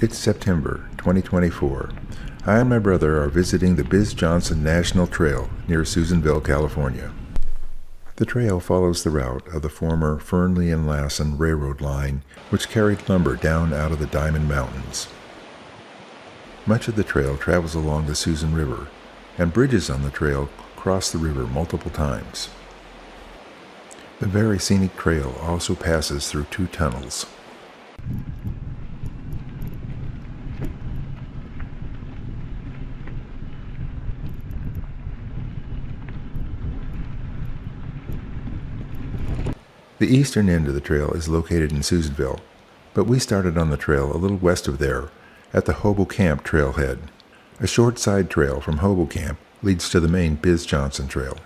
It's September 2024. I and my brother are visiting the Bizz Johnson National Trail near Susanville, California. The trail follows the route of the former Fernley and Lassen railroad line, which carried lumber down out of the Diamond Mountains. Much of the trail travels along the Susan River, and bridges on the trail cross the river multiple times. The very scenic trail also passes through 2 tunnels. The eastern end of the trail is located in Susanville, but we started on the trail a little west of there, at the Hobo Camp trailhead. A short side trail from Hobo Camp leads to the main Bizz Johnson Trail.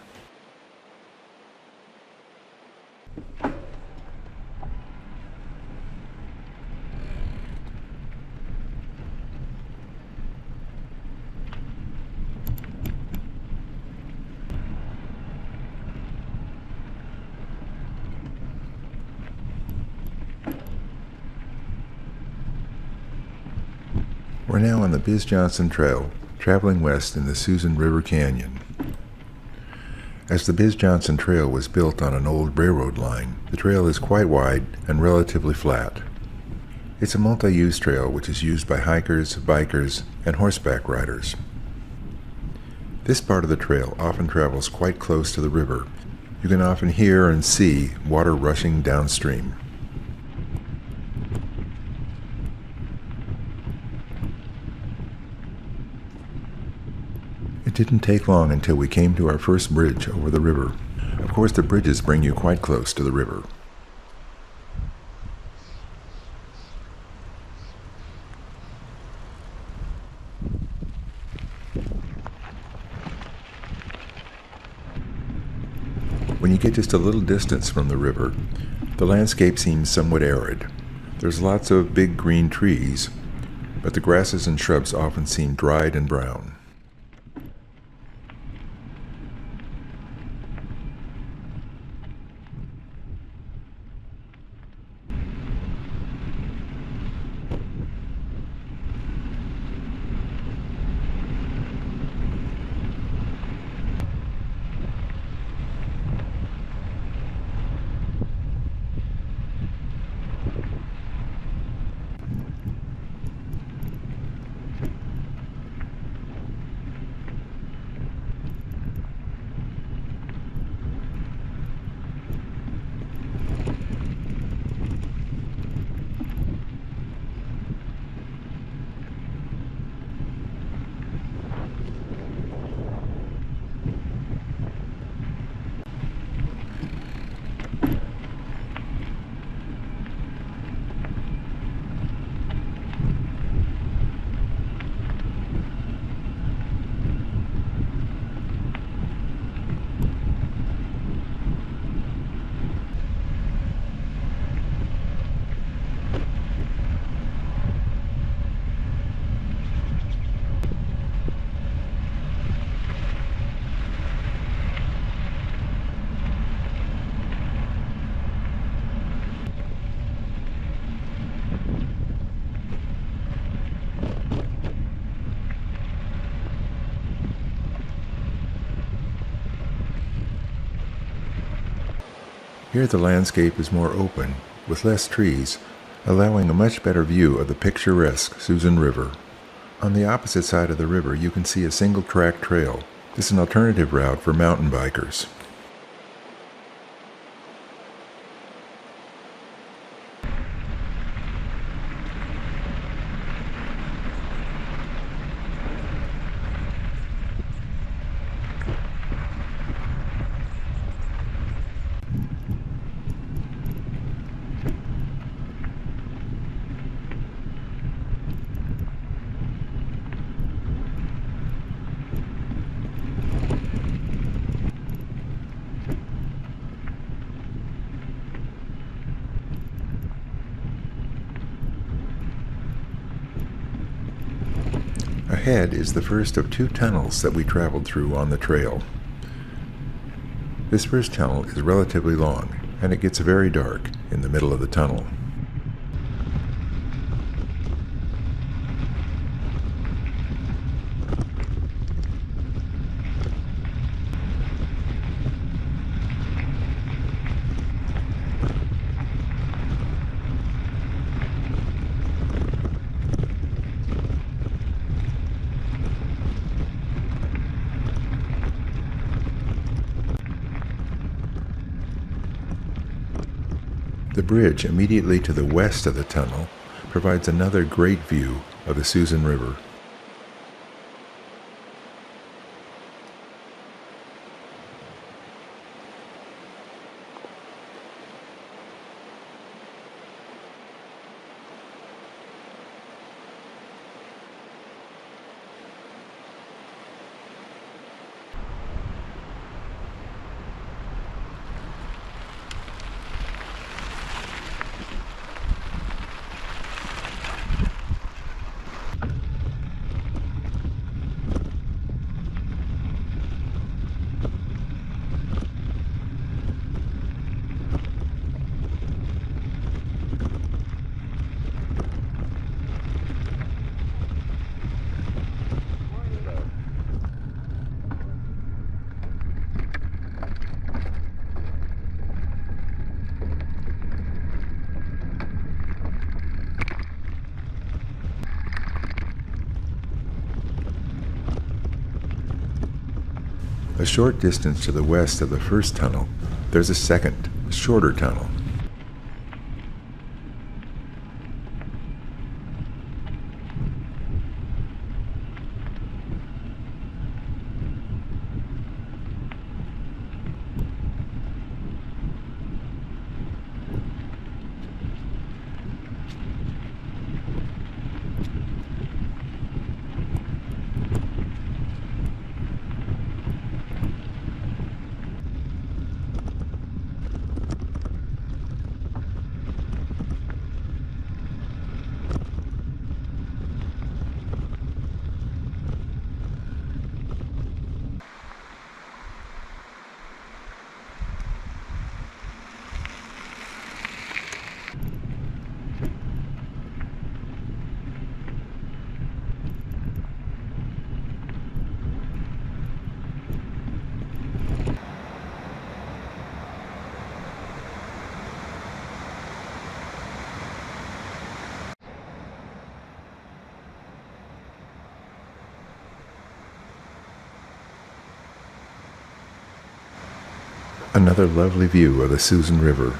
We're now on the Bizz Johnson Trail, traveling west in the Susan River Canyon. As the Bizz Johnson Trail was built on an old railroad line, the trail is quite wide and relatively flat. It's a multi-use trail which is used by hikers, bikers, and horseback riders. This part of the trail often travels quite close to the river. You can often hear and see water rushing downstream. It didn't take long until we came to our first bridge over the river. Of course, the bridges bring you quite close to the river. When you get just a little distance from the river, the landscape seems somewhat arid. There's lots of big green trees, but the grasses and shrubs often seem dried and brown. Here the landscape is more open, with less trees, allowing a much better view of the picturesque Susan River. On the opposite side of the river you can see a single-track trail. This is an alternative route for mountain bikers. Ahead is the first of 2 tunnels that we traveled through on the trail. This first tunnel is relatively long, and it gets very dark in the middle of the tunnel. bridge immediately to the west of the tunnel provides another great view of the Susan River. A short distance to the west of the first tunnel, there's a second, shorter tunnel. Another lovely view of the Susan River.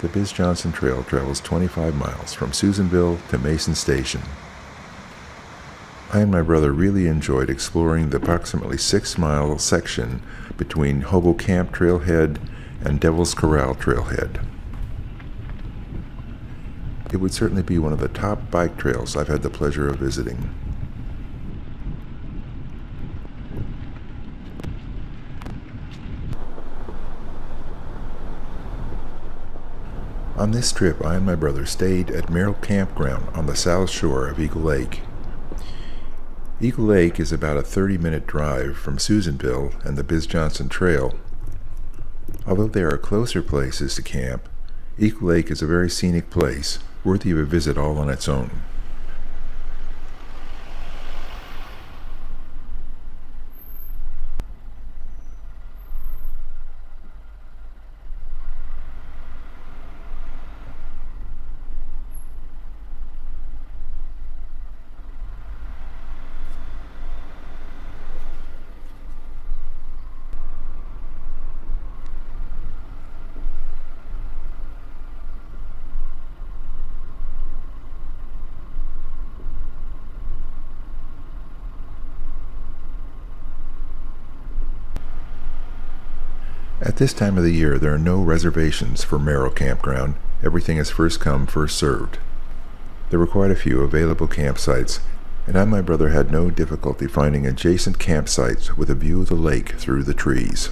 The Bizz Johnson Trail travels 25 miles from Susanville to Mason Station. I and my brother really enjoyed exploring the approximately 6-mile section between Hobo Camp Trailhead and Devil's Corral Trailhead. It would certainly be one of the top bike trails I've had the pleasure of visiting. On this trip, I and my brother stayed at Merrill Campground on the south shore of Eagle Lake. Eagle Lake is about a 30-minute drive from Susanville and the Bizz Johnson Trail. Although there are closer places to camp, Eagle Lake is a very scenic place, worthy of a visit all on its own. At this time of the year, there are no reservations for Merrill Campground. Everything is first come, first served. There were quite a few available campsites, and I and my brother had no difficulty finding adjacent campsites with a view of the lake through the trees.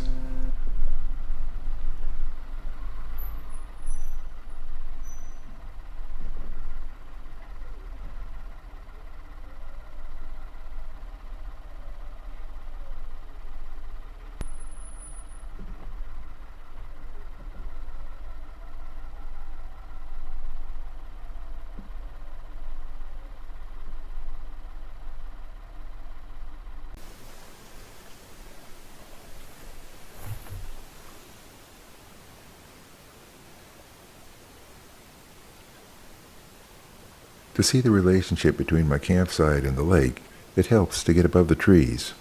To see the relationship between my campsite and the lake, it helps to get above the trees.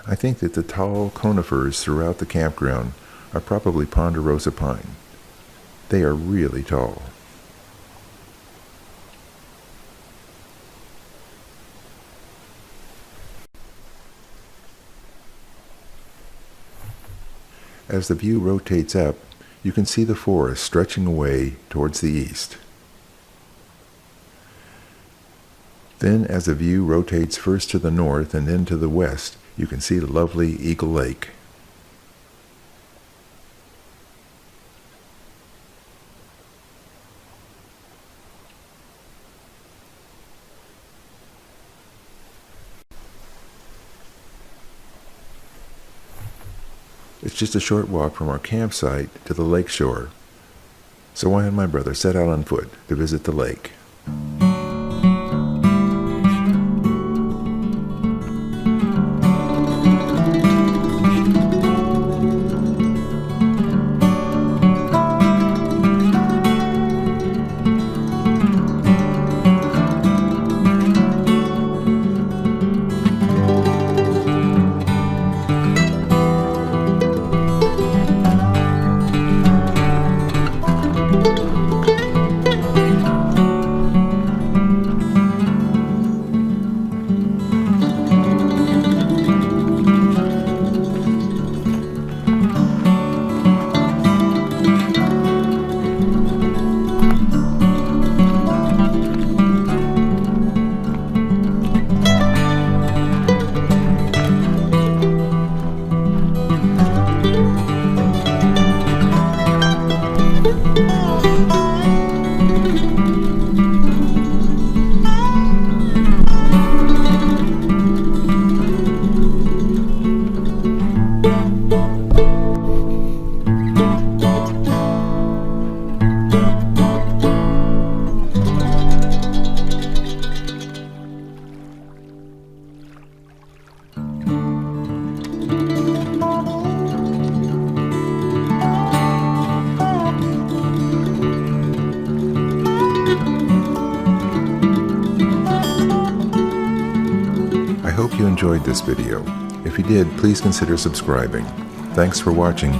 I think that the tall conifers throughout the campground are probably ponderosa pine. They are really tall. As the view rotates up, you can see the forest stretching away towards the east. Then, as the view rotates first to the north and then to the west, you can see the lovely Eagle Lake. It's just a short walk from our campsite to the lake shore, so I and my brother set out on foot to visit the lake. I hope you enjoyed this video. If you did, please consider subscribing. Thanks for watching.